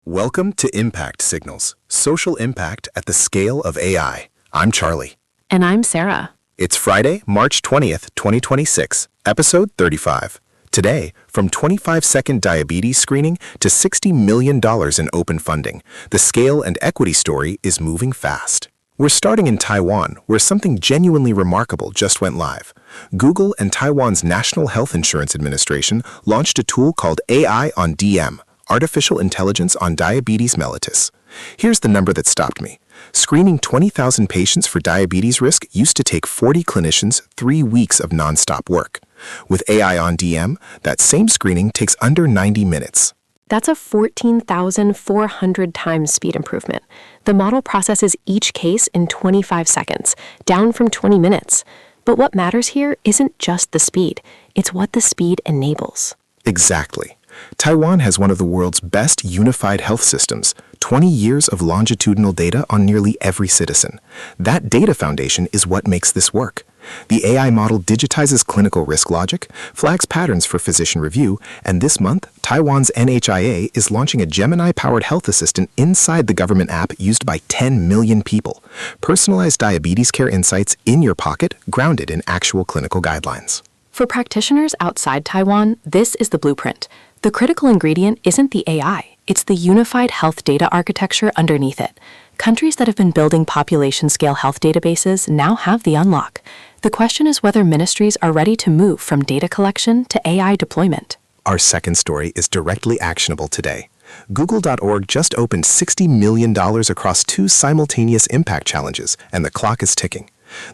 Welcome to Impact Signals, social impact at the scale of AI. I'm Charlie. And I'm Sarah. It's Friday, March 20th, 2026, episode 35. Today, from 25-second diabetes screening to $60 million in open funding, the scale and equity story is moving fast. We're starting in Taiwan, where something genuinely remarkable just went live. Google and Taiwan's National Health Insurance Administration launched a tool called AI on DM, Artificial Intelligence on Diabetes Mellitus. Here's the number that stopped me. Screening 20,000 patients for diabetes risk used to take 40 clinicians 3 weeks of nonstop work. With AI on DM, that same screening takes under 90 minutes. That's a 14,400 times speed improvement. The model processes each case in 25 seconds, down from 20 minutes. But what matters here isn't just the speed, it's what the speed enables. Exactly. Taiwan has one of the world's best unified health systems, 20 years of longitudinal data on nearly every citizen. That data foundation is what makes this work. The AI model digitizes clinical risk logic, flags patterns for physician review, and this month, Taiwan's NHIA is launching a Gemini-powered health assistant inside the government app used by 10 million people. Personalized diabetes care insights in your pocket, grounded in actual clinical guidelines. For practitioners outside Taiwan, this is the blueprint. The critical ingredient isn't the AI, it's the unified health data architecture underneath it. Countries that have been building population-scale health databases now have the unlock. The question is whether ministries are ready to move from data collection to AI deployment. Our second story is directly actionable today. Google.org just opened $60 million across 2 simultaneous impact challenges, and the clock is ticking.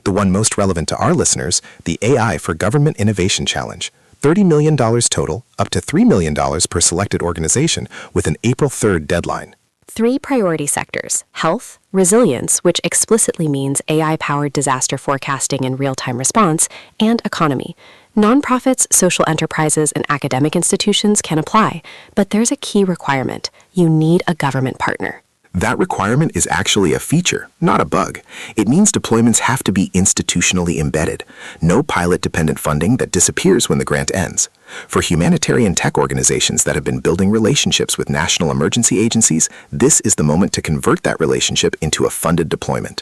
The one most relevant to our listeners, the AI for Government Innovation Challenge. $30 million total, up to $3 million per selected organization, with an April 3rd deadline. 3 priority sectors: health, resilience, which explicitly means AI-powered disaster forecasting and real-time response, and economy. Nonprofits, social enterprises, and academic institutions can apply, but there's a key requirement. You need a government partner. That requirement is actually a feature, not a bug. It means deployments have to be institutionally embedded. No pilot-dependent funding that disappears when the grant ends. For humanitarian tech organizations that have been building relationships with national emergency agencies, this is the moment to convert that relationship into a funded deployment.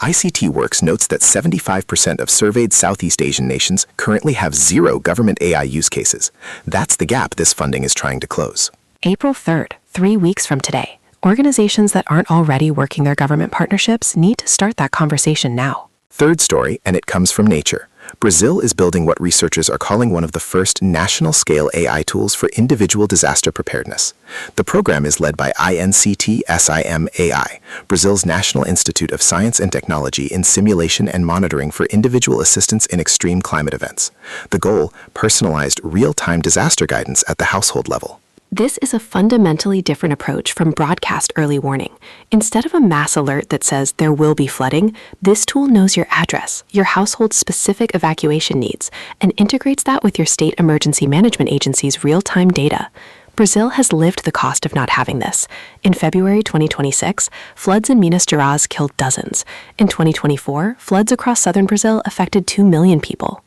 ICTworks notes that 75% of surveyed Southeast Asian nations currently have 0 government AI use cases. That's the gap this funding is trying to close. April 3rd, 3 weeks from today. Organizations that aren't already working their government partnerships need to start that conversation now. Third story, and it comes from Nature. Brazil is building what researchers are calling one of the first national-scale AI tools for individual disaster preparedness. The program is led by ICTworks, Brazil's National Institute of Science and Technology in Simulation and Monitoring for Individual Assistance in Extreme Climate Events. The goal, personalized real-time disaster guidance at the household level. This is a fundamentally different approach from broadcast early warning. Instead of a mass alert that says there will be flooding, this tool knows your address, your household's specific evacuation needs, and integrates that with your state emergency management agency's real-time data. Brazil has lived the cost of not having this. In February 2026, floods in Minas Gerais killed dozens. In 2024, floods across southern Brazil affected 2 million people.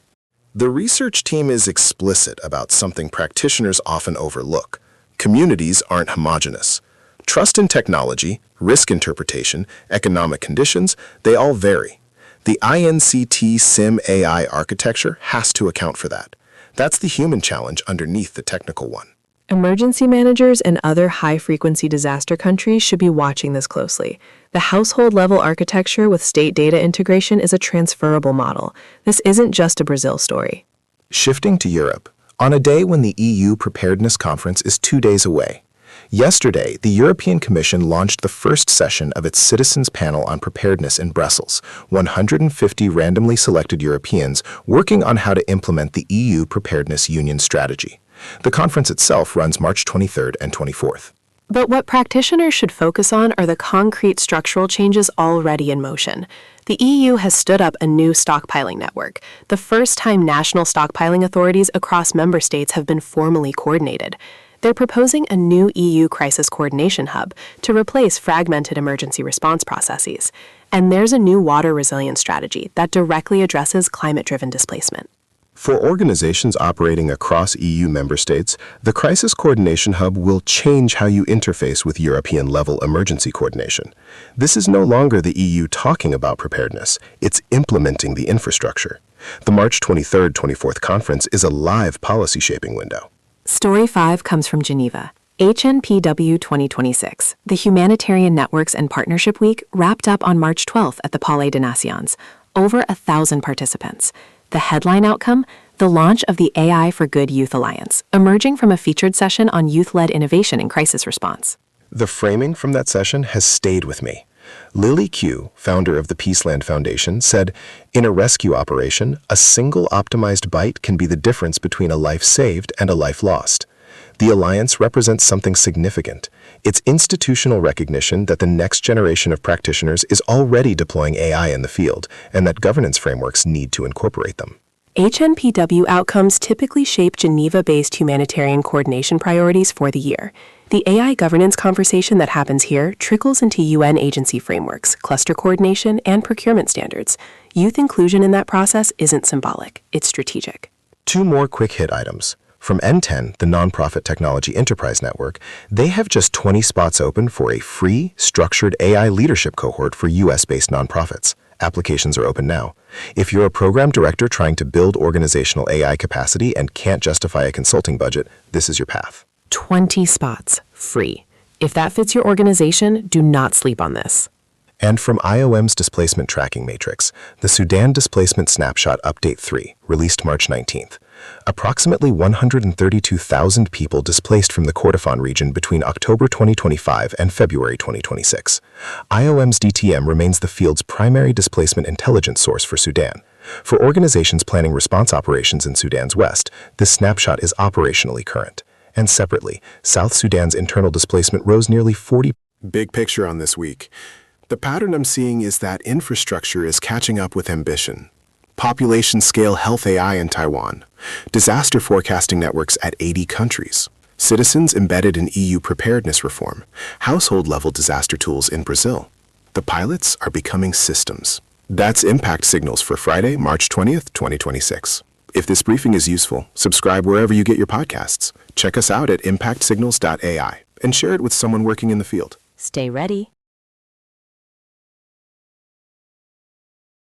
The research team is explicit about something practitioners often overlook. Communities aren't homogeneous. Trust in technology, risk interpretation, economic conditions, they all vary. The ICT SIM AI architecture has to account for that. That's the human challenge underneath the technical one. Emergency managers and other high-frequency disaster countries should be watching this closely. The household-level architecture with state data integration is a transferable model. This isn't just a Brazil story. Shifting to Europe, on a day when the EU Preparedness Conference is 2 days away. Yesterday, the European Commission launched the first session of its Citizens Panel on Preparedness in Brussels, 150 randomly selected Europeans working on how to implement the EU Preparedness Union strategy. The conference itself runs March 23rd and 24th. But what practitioners should focus on are the concrete structural changes already in motion. The EU has stood up a new stockpiling network, the first time national stockpiling authorities across member states have been formally coordinated. They're proposing a new EU crisis coordination hub to replace fragmented emergency response processes. And there's a new water resilience strategy that directly addresses climate-driven displacement. For organizations operating across EU member states, the Crisis Coordination Hub will change how you interface with European-level emergency coordination. This is no longer the EU talking about preparedness, it's implementing the infrastructure. The March 23rd-24th conference is a live policy-shaping window. Story 5 comes from Geneva. HNPW 2026, the Humanitarian Networks and Partnership Week, wrapped up on March 12th at the Palais des Nations. Over 1,000 participants. The headline outcome? The launch of the AI for Good Youth Alliance, emerging from a featured session on youth-led innovation in crisis response. The framing from that session has stayed with me. Lily Q, founder of the Peaceland Foundation, said, "In a rescue operation, a single optimized byte can be the difference between a life saved and a life lost." The alliance represents something significant. It's institutional recognition that the next generation of practitioners is already deploying AI in the field, and that governance frameworks need to incorporate them. HNPW outcomes typically shape Geneva-based humanitarian coordination priorities for the year. The AI governance conversation that happens here trickles into UN agency frameworks, cluster coordination, and procurement standards. Youth inclusion in that process isn't symbolic, it's strategic. 2 more quick hit items. From N10, the nonprofit technology enterprise network, they have just 20 spots open for a free, structured AI leadership cohort for US-based nonprofits. Applications are open now. If you're a program director trying to build organizational AI capacity and can't justify a consulting budget, this is your path. 20 spots, free. If that fits your organization, do not sleep on this. And from IOM's Displacement Tracking Matrix, the Sudan Displacement Snapshot Update 3, released March 19th. Approximately 132,000 people displaced from the Kordofan region between October 2025 and February 2026. IOM's DTM remains the field's primary displacement intelligence source for Sudan. For organizations planning response operations in Sudan's west, this snapshot is operationally current. And separately, South Sudan's internal displacement rose nearly 40%. Big picture on this week. The pattern I'm seeing is that infrastructure is catching up with ambition. Population-scale health AI in Taiwan. Disaster forecasting networks at 80 countries. Citizens embedded in EU preparedness reform. Household-level disaster tools in Brazil. The pilots are becoming systems. That's Impact Signals for Friday, March 20th, 2026. If this briefing is useful, subscribe wherever you get your podcasts. Check us out at impactsignals.ai and share it with someone working in the field. Stay ready.